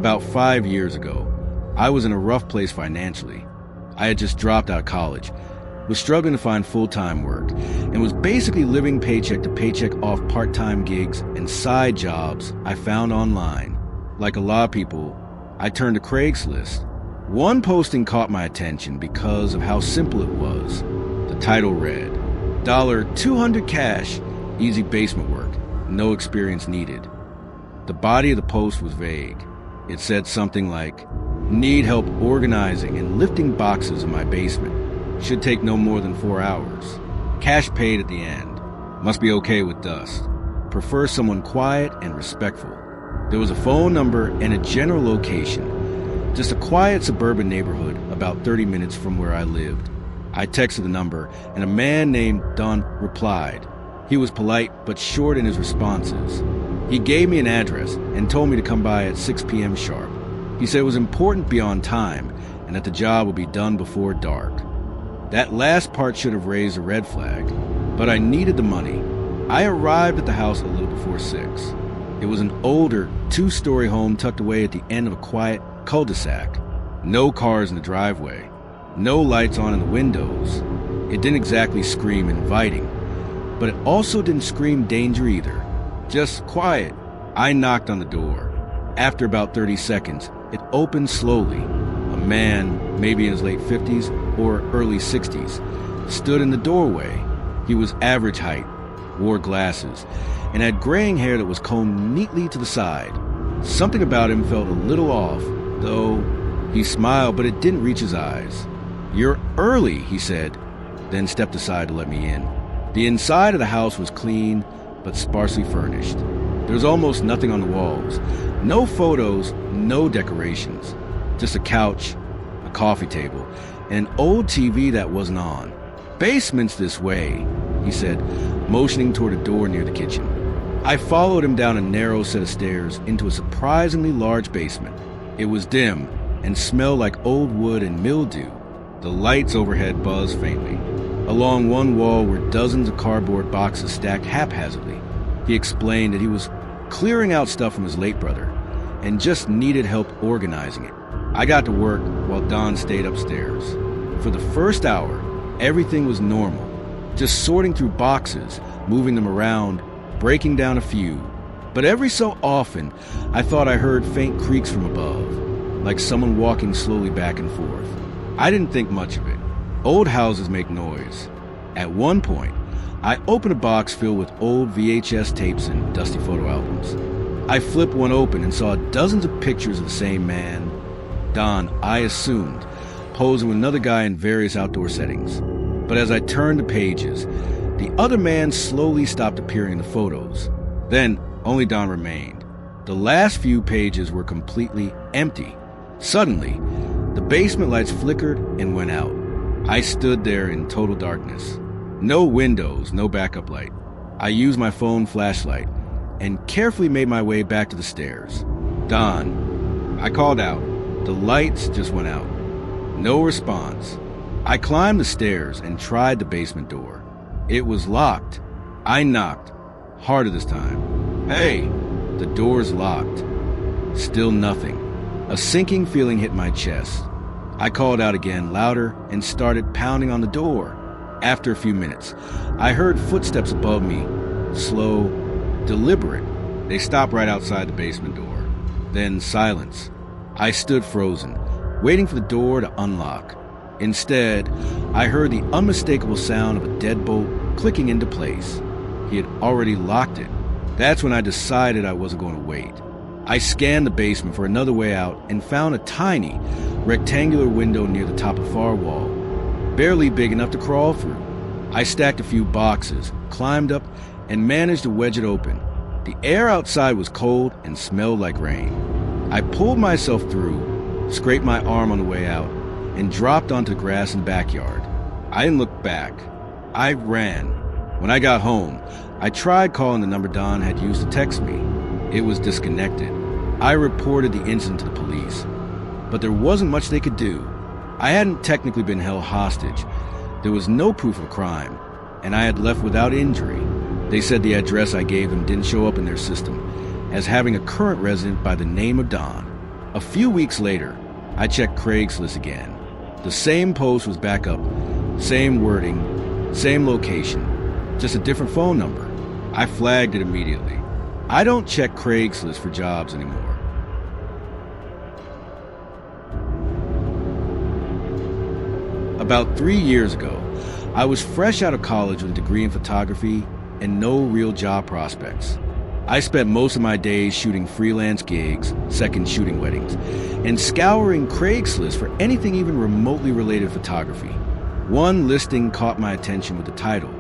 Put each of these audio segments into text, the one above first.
About 5 years ago, I was in a rough place financially. I had just dropped out of college, was struggling to find full-time work, and was basically living paycheck to paycheck off part-time gigs and side jobs I found online. Like a lot of people, I turned to Craigslist. One posting caught my attention because of how simple it was. The title read, $200 cash, easy basement work, no experience needed. The body of the post was vague. It said something like, need help organizing and lifting boxes in my basement. Should take no more than 4 hours. Cash paid at the end. Must be okay with dust. Prefer someone quiet and respectful. There was a phone number and a general location. Just a quiet suburban neighborhood about 30 minutes from where I lived. I texted the number, and a man named Don replied. He was polite but short in his responses. He gave me an address and told me to come by at 6 p.m. sharp. He said it was important to be on time and that the job would be done before dark. That last part should have raised a red flag, but I needed the money. I arrived at the house a little before 6. It was an older, 2-story home tucked away at the end of a quiet cul-de-sac. No cars in the driveway. No lights on in the windows. It didn't exactly scream inviting, but it also didn't scream danger either. Just quiet. I knocked on the door. After about 30 seconds, it opened slowly. A man, maybe in his late 50s or early 60s, stood in the doorway. He was average height, wore glasses, and had graying hair that was combed neatly to the side. Something about him felt a little off, though. He smiled, but it didn't reach his eyes. "You're early," he said, then stepped aside to let me in. The inside of the house was clean, but sparsely furnished. There was almost nothing on the walls. No photos, no decorations. Just a couch, a coffee table, and an old TV that wasn't on. "Basement's this way," he said, motioning toward a door near the kitchen. I followed him down a narrow set of stairs into a surprisingly large basement. It was dim and smelled like old wood and mildew. The lights overhead buzzed faintly. Along one wall were dozens of cardboard boxes stacked haphazardly. He explained that he was clearing out stuff from his late brother and just needed help organizing it. I got to work while Don stayed upstairs. For the first hour, everything was normal. Just sorting through boxes, moving them around, breaking down a few. But every so often, I thought I heard faint creaks from above, like someone walking slowly back and forth. I didn't think much of it. Old houses make noise. At one point, I opened a box filled with old VHS tapes and dusty photo albums. I flipped one open and saw dozens of pictures of the same man, Don, I assumed, posing with another guy in various outdoor settings. But as I turned the pages, the other man slowly stopped appearing in the photos. Then, only Don remained. The last few pages were completely empty. Suddenly, the basement lights flickered and went out. I stood there in total darkness. No windows, no backup light. I used my phone flashlight and carefully made my way back to the stairs. "Don," I called out. The lights just went out. No response. I climbed the stairs and tried the basement door. It was locked. I knocked, harder this time. "Hey!" The door's locked. Still nothing. A sinking feeling hit my chest. I called out again, louder, and started pounding on the door. After a few minutes, I heard footsteps above me, slow, deliberate. They stopped right outside the basement door. Then silence. I stood frozen, waiting for the door to unlock. Instead, I heard the unmistakable sound of a deadbolt clicking into place. He had already locked it. That's when I decided I wasn't going to wait. I scanned the basement for another way out and found a tiny, rectangular window near the top of the far wall, barely big enough to crawl through. I stacked a few boxes, climbed up, and managed to wedge it open. The air outside was cold and smelled like rain. I pulled myself through, scraped my arm on the way out, and dropped onto the grass in the backyard. I didn't look back. I ran. When I got home, I tried calling the number Don had used to text me. It was disconnected. I reported the incident to the police, but there wasn't much they could do. I hadn't technically been held hostage. There was no proof of crime, and I had left without injury. They said the address I gave them didn't show up in their system as having a current resident by the name of Don. A few weeks later, I checked Craigslist again. The same post was back up, same wording, same location, just a different phone number. I flagged it immediately. I don't check Craigslist for jobs anymore. About 3 years ago, I was fresh out of college with a degree in photography and no real job prospects. I spent most of my days shooting freelance gigs, second shooting weddings, and scouring Craigslist for anything even remotely related to photography. One listing caught my attention with the title,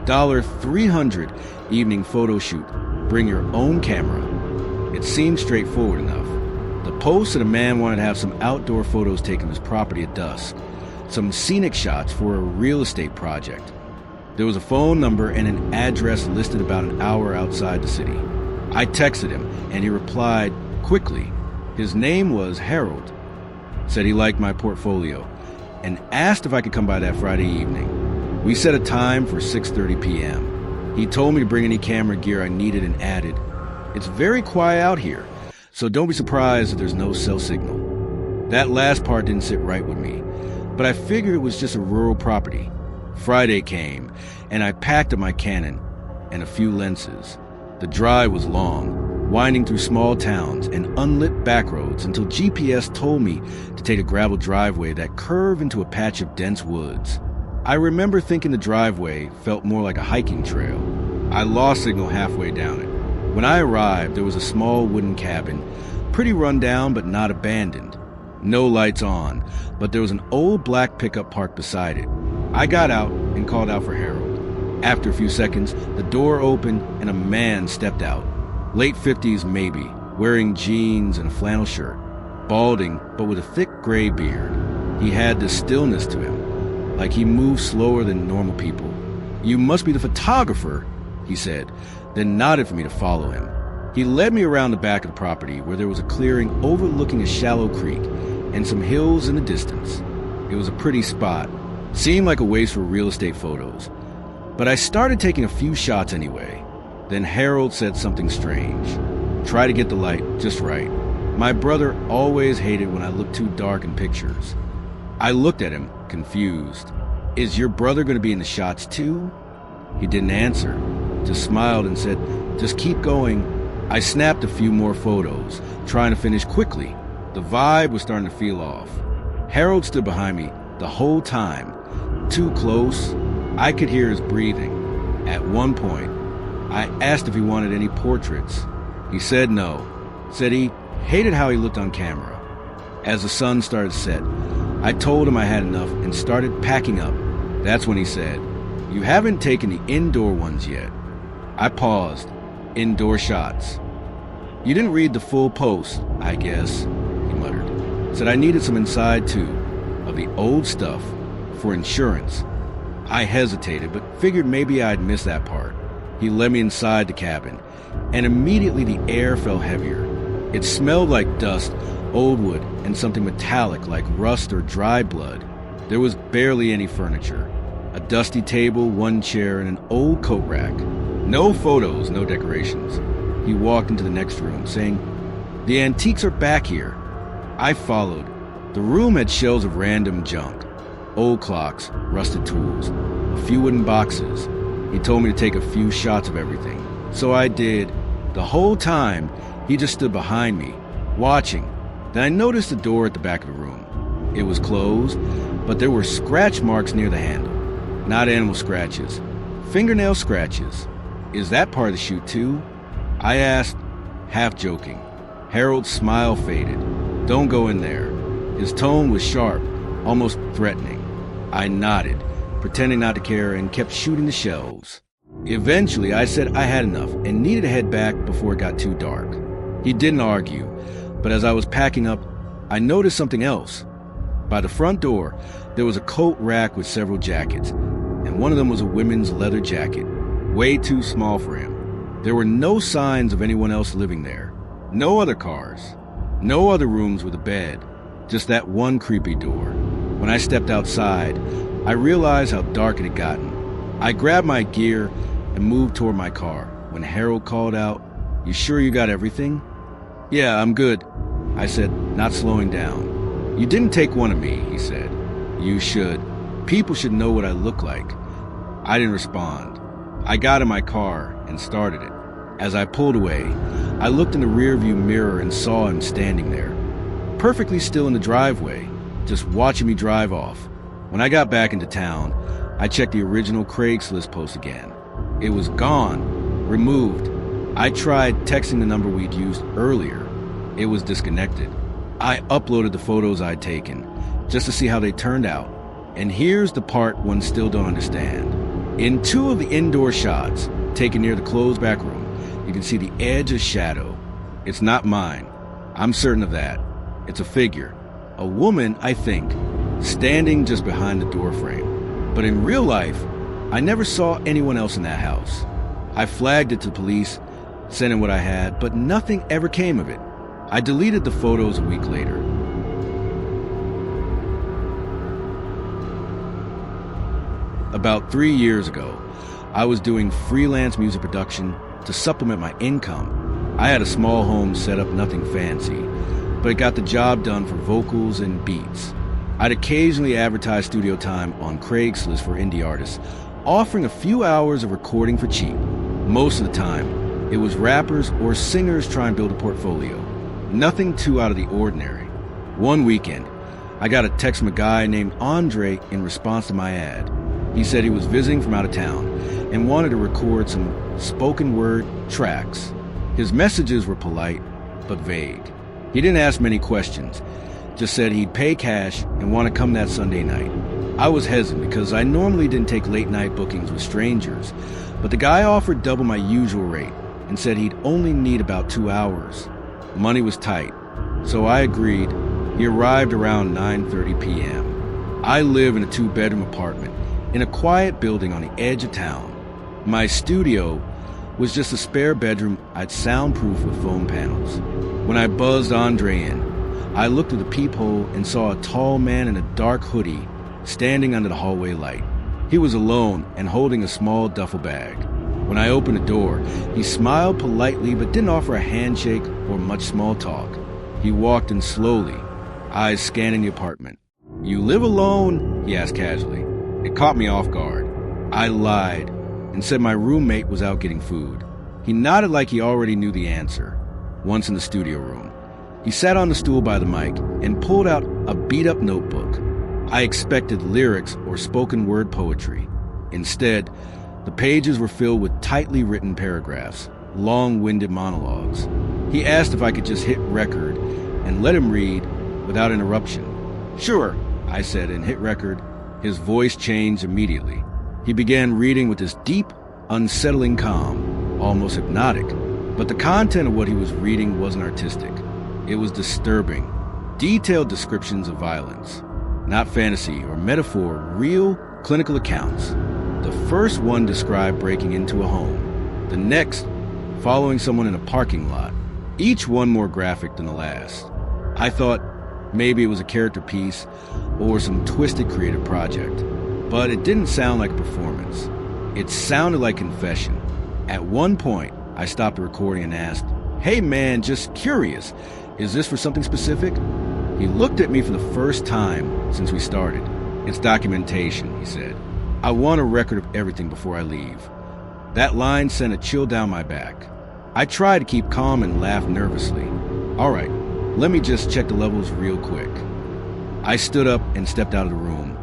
$300 evening photo shoot, bring your own camera. It seemed straightforward enough. The post said a man wanted to have some outdoor photos taken of his property at dusk, some scenic shots for a real estate project. There was a phone number and an address listed about an hour outside the city. I texted him, and he replied quickly. His name was Harold. Said he liked my portfolio, and asked if I could come by that Friday evening. We set a time for 6:30 p.m. He told me to bring any camera gear I needed and added, "It's very quiet out here, so don't be surprised if there's no cell signal." That last part didn't sit right with me, but I figured it was just a rural property. Friday came, and I packed up my Canon and a few lenses. The drive was long, winding through small towns and unlit back roads until GPS told me to take a gravel driveway that curved into a patch of dense woods. I remember thinking the driveway felt more like a hiking trail. I lost signal halfway down it. When I arrived, there was a small wooden cabin, pretty run down but not abandoned. No lights on, but there was an old black pickup parked beside it. I got out and called out for Harold. After a few seconds, the door opened and a man stepped out. Late 50s maybe, wearing jeans and a flannel shirt, balding but with a thick gray beard. He had this stillness to him, like he moved slower than normal people. "You must be the photographer," he said, then nodded for me to follow him. He led me around the back of the property where there was a clearing overlooking a shallow creek and some hills in the distance. It was a pretty spot. Seemed like a waste for real estate photos. But I started taking a few shots anyway. Then Harold said something strange. "Try to get the light just right. My brother always hated when I looked too dark in pictures." I looked at him, confused. "Is your brother going to be in the shots too?" He didn't answer, just smiled and said, "Just keep going." I snapped a few more photos, trying to finish quickly. The vibe was starting to feel off. Harold stood behind me the whole time, too close. I could hear his breathing. At one point, I asked if he wanted any portraits. He said no. Said he hated how he looked on camera. As the sun started to set, I told him I had enough and started packing up. That's when he said, "You haven't taken the indoor ones yet." I paused. "Indoor shots." "You didn't read the full post, I guess," he muttered. Said I needed some inside too, of the old stuff, for insurance. I hesitated, but figured maybe I'd missed that part. He led me inside the cabin, and immediately the air felt heavier. It smelled like dust, old wood, and something metallic like rust or dry blood. There was barely any furniture. A dusty table, one chair, and an old coat rack. No photos, no decorations. He walked into the next room, saying, "The antiques are back here." I followed. The room had shelves of random junk. Old clocks, rusted tools, a few wooden boxes. He told me to take a few shots of everything. So I did. The whole time, he just stood behind me, watching. Then I noticed the door at the back of the room. It was closed, but there were scratch marks near the handle. Not animal scratches. Fingernail scratches. "Is that part of the shoot too?" I asked, half joking. Harold's smile faded. "Don't go in there." His tone was sharp, almost threatening. I nodded, pretending not to care, and kept shooting the shelves. Eventually, I said I had enough and needed to head back before it got too dark. He didn't argue, but as I was packing up, I noticed something else. By the front door, there was a coat rack with several jackets, and one of them was a women's leather jacket, way too small for him. There were no signs of anyone else living there. No other cars. No other rooms with a bed. Just that one creepy door. When I stepped outside, I realized how dark it had gotten. I grabbed my gear and moved toward my car when Harold called out, "You sure you got everything?" "Yeah, I'm good." I said, not slowing down. You didn't take one of me, he said. You should. People should know what I look like. I didn't respond. I got in my car and started it. As I pulled away, I looked in the rearview mirror and saw him standing there, perfectly still in the driveway, just watching me drive off. When I got back into town, I checked the original Craigslist post again. It was gone, removed. I tried texting the number we'd used earlier. It was disconnected. I uploaded the photos I'd taken, just to see how they turned out. And here's the part one still don't understand. In two of the indoor shots, taken near the closed back room, you can see the edge of shadow. It's not mine. I'm certain of that. It's a figure. A woman, I think, standing just behind the door frame. But in real life, I never saw anyone else in that house. I flagged it to the police, sent in what I had, but nothing ever came of it. I deleted the photos a week later. About 3 years ago, I was doing freelance music production to supplement my income. I had a small home set up, nothing fancy, but it got the job done for vocals and beats. I'd occasionally advertise studio time on Craigslist for indie artists, offering a few hours of recording for cheap. Most of the time, it was rappers or singers trying to build a portfolio. Nothing too out of the ordinary. One weekend, I got a text from a guy named Andre in response to my ad. He said he was visiting from out of town and wanted to record some spoken word tracks. His messages were polite, but vague. He didn't ask many questions, just said he'd pay cash and want to come that Sunday night. I was hesitant because I normally didn't take late night bookings with strangers, but the guy offered double my usual rate and said he'd only need about 2 hours. Money was tight, so I agreed. He arrived around 9:30 p.m. I live in a 2-bedroom apartment in a quiet building on the edge of town. My studio was just a spare bedroom I'd soundproof with foam panels. When I buzzed Andre in, I looked through the peephole and saw a tall man in a dark hoodie standing under the hallway light. He was alone and holding a small duffel bag. When I opened the door, he smiled politely but didn't offer a handshake or much small talk. He walked in slowly, eyes scanning the apartment. "You live alone?" he asked casually. It caught me off guard. I lied and said my roommate was out getting food. He nodded like he already knew the answer. Once in the studio room, he sat on the stool by the mic and pulled out a beat-up notebook. I expected lyrics or spoken word poetry. Instead, the pages were filled with tightly written paragraphs, long-winded monologues. He asked if I could just hit record and let him read without interruption. "Sure," I said, and hit record. His voice changed immediately. He began reading with this deep, unsettling calm, almost hypnotic. But the content of what he was reading wasn't artistic. It was disturbing, detailed descriptions of violence. Not fantasy or metaphor, real clinical accounts. The first one described breaking into a home. The next, following someone in a parking lot. Each one more graphic than the last. I thought maybe it was a character piece or some twisted creative project. But it didn't sound like a performance. It sounded like confession. At one point, I stopped the recording and asked, "Hey man, just curious, is this for something specific?" He looked at me for the first time since we started. "It's documentation," he said. "I want a record of everything before I leave." That line sent a chill down my back. I tried to keep calm and laughed nervously. "All right, let me just check the levels real quick." I stood up and stepped out of the room,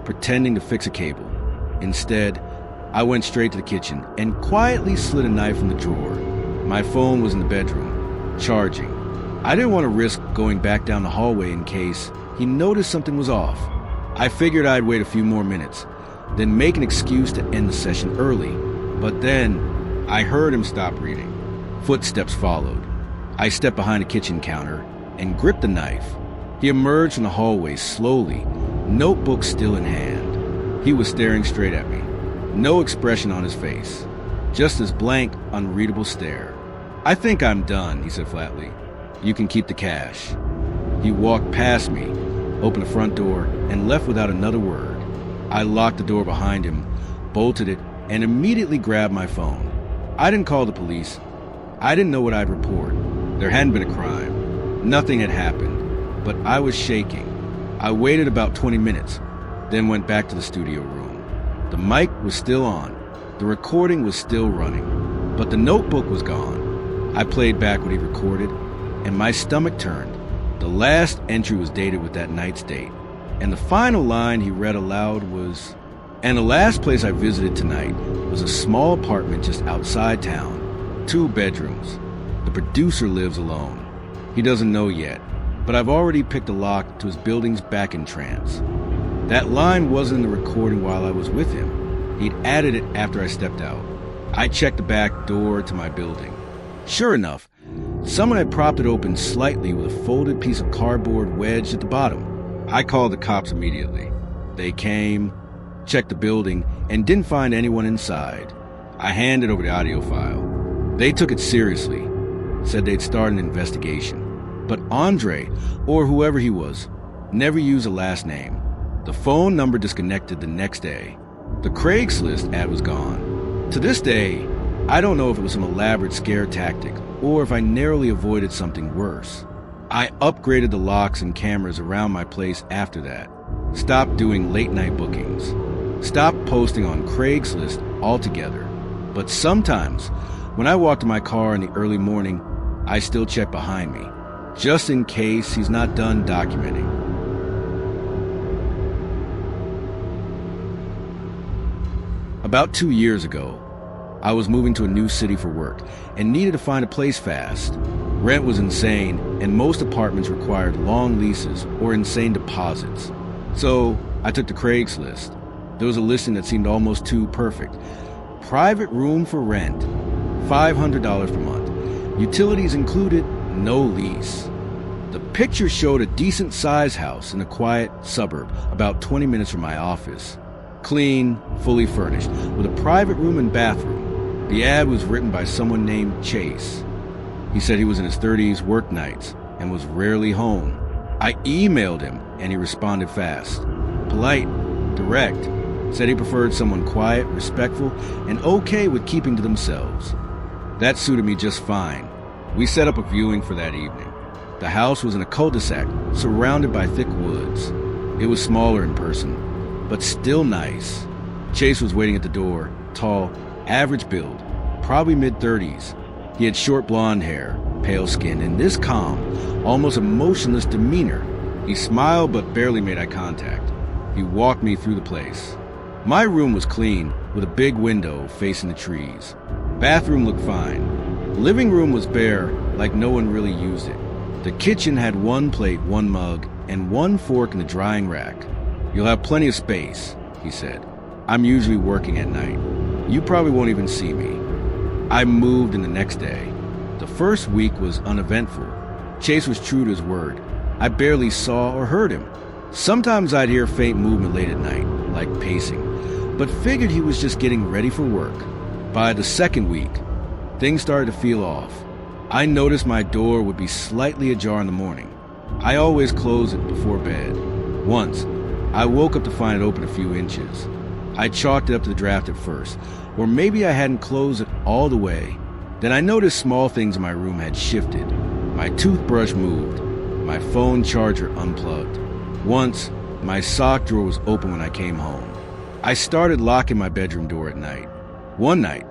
pretending to fix a cable. Instead, I went straight to the kitchen and quietly slid a knife from the drawer. My phone was in the bedroom, charging. I didn't want to risk going back down the hallway in case he noticed something was off. I figured I'd wait a few more minutes, then make an excuse to end the session early. But then, I heard him stop reading. Footsteps followed. I stepped behind the kitchen counter and gripped the knife. He emerged from the hallway slowly, notebook still in hand. He was staring straight at me. No expression on his face. Just this blank, unreadable stare. "I think I'm done," he said flatly. "You can keep the cash." He walked past me, opened the front door, and left without another word. I locked the door behind him, bolted it, and immediately grabbed my phone. I didn't call the police. I didn't know what I'd report. There hadn't been a crime. Nothing had happened, but I was shaking. I waited about 20 minutes, then went back to the studio room. The mic was still on. The recording was still running, but the notebook was gone. I played back what he recorded, and my stomach turned. The last entry was dated with that night's date, and the final line he read aloud was, "And the last place I visited tonight was a small apartment just outside town, 2 bedrooms. The producer lives alone. He doesn't know yet, but I've already picked a lock to his building's back entrance." That line wasn't in the recording while I was with him. He'd added it after I stepped out. I checked the back door to my building. Sure enough, someone had propped it open slightly with a folded piece of cardboard wedged at the bottom. I called the cops immediately. They came, checked the building, and didn't find anyone inside. I handed over the audio file. They took it seriously, said they'd start an investigation. But Andre, or whoever he was, never used a last name. The phone number disconnected the next day. The Craigslist ad was gone. To this day, I don't know if it was some elaborate scare tactic or if I narrowly avoided something worse. I upgraded the locks and cameras around my place after that. Stopped doing late-night bookings. Stopped posting on Craigslist altogether. But sometimes, when I walk to my car in the early morning, I still check behind me, just in case he's not done documenting. About 2 years ago, I was moving to a new city for work and needed to find a place fast. Rent was insane, and most apartments required long leases or insane deposits. So I took to Craigslist. There was a listing that seemed almost too perfect. Private room for rent, $500 per month. Utilities included, no lease. The picture showed a decent-sized house in a quiet suburb about 20 minutes from my office. Clean, fully furnished, with a private room and bathroom. The ad was written by someone named Chase. He said he was in his 30s, worked nights, and was rarely home. I emailed him, and he responded fast. Polite, direct, said he preferred someone quiet, respectful, and okay with keeping to themselves. That suited me just fine. We set up a viewing for that evening. The house was in a cul-de-sac, surrounded by thick woods. It was smaller in person, but still nice. Chase was waiting at the door, tall, average build, probably mid-30s. He had short blonde hair, pale skin, and this calm, almost emotionless demeanor. He smiled but barely made eye contact. He walked me through the place. My room was clean, with a big window facing the trees. Bathroom looked fine. Living room was bare, like no one really used it. The kitchen had 1 plate, 1 mug, and 1 fork in the drying rack. "You'll have plenty of space," he said. "I'm usually working at night. You probably won't even see me." I moved in the next day. The first week was uneventful. Chase was true to his word. I barely saw or heard him. Sometimes I'd hear faint movement late at night, like pacing, but figured he was just getting ready for work. By the second week, things started to feel off. I noticed my door would be slightly ajar in the morning. I always close it before bed. Once, I woke up to find it open a few inches. I chalked it up to the draft at first, or maybe I hadn't closed it all the way. Then I noticed small things in my room had shifted. My toothbrush moved, my phone charger unplugged. Once, my sock drawer was open when I came home. I started locking my bedroom door at night. One night,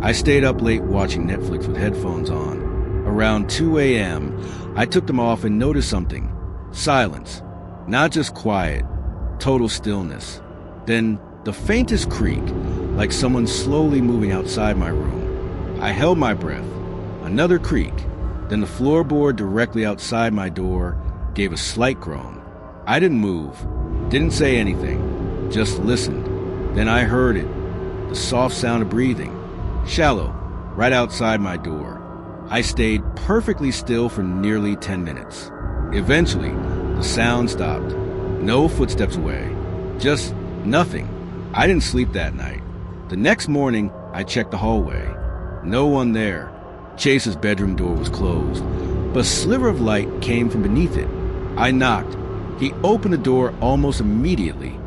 I stayed up late watching Netflix with headphones on. Around 2 a.m., I took them off and noticed something. Silence. Not just quiet, total stillness. Then the faintest creak, like someone slowly moving outside my room. I held my breath. Another creak. Then the floorboard directly outside my door gave a slight groan. I didn't move, didn't say anything, just listened. Then I heard it, the soft sound of breathing, shallow, right outside my door. I stayed perfectly still for nearly 10 minutes. Eventually, the sound stopped. No footsteps away, just nothing. I didn't sleep that night. The next morning, I checked the hallway. No one there. Chase's bedroom door was closed, but a sliver of light came from beneath it. I knocked. He opened the door almost immediately,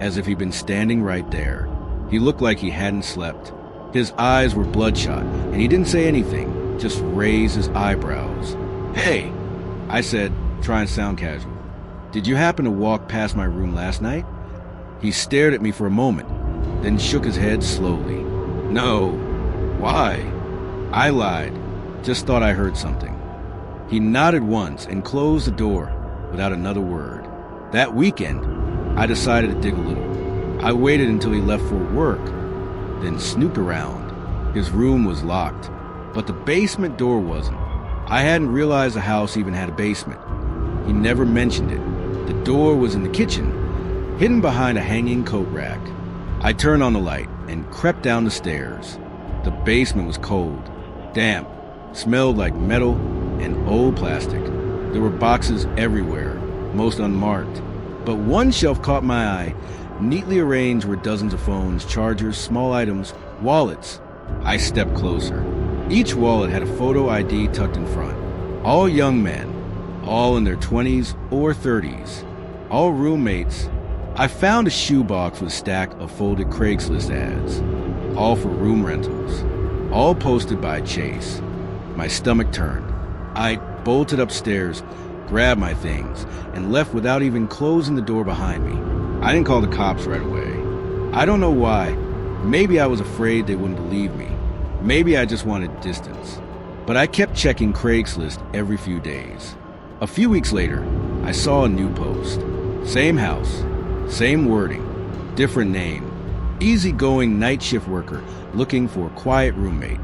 as if he'd been standing right there. He looked like he hadn't slept. His eyes were bloodshot, and he didn't say anything, just raised his eyebrows. "Hey!" I said, trying to sound casual. "Did you happen to walk past my room last night?" He stared at me for a moment, then shook his head slowly. "No. Why?" I lied. Just thought I heard something. He nodded once and closed the door without another word. That weekend, I decided to dig a little. I waited until he left for work, then snooped around. His room was locked, but the basement door wasn't. I hadn't realized the house even had a basement. He never mentioned it. The door was in the kitchen, hidden behind a hanging coat rack. I turned on the light and crept down the stairs. The basement was cold, damp, smelled like metal and old plastic. There were boxes everywhere, most unmarked. But one shelf caught my eye. Neatly arranged were dozens of phones, chargers, small items, wallets. I stepped closer. Each wallet had a photo ID tucked in front. All young men, all in their 20s or 30s, all roommates. I found a shoebox with a stack of folded Craigslist ads, all for room rentals, all posted by Chase. My stomach turned. I bolted upstairs, grabbed my things, and left without even closing the door behind me. I didn't call the cops right away. I don't know why. Maybe I was afraid they wouldn't believe me. Maybe I just wanted distance. But I kept checking Craigslist every few days. A few weeks later, I saw a new post. Same house, same wording, different name. Easygoing night shift worker looking for a quiet roommate.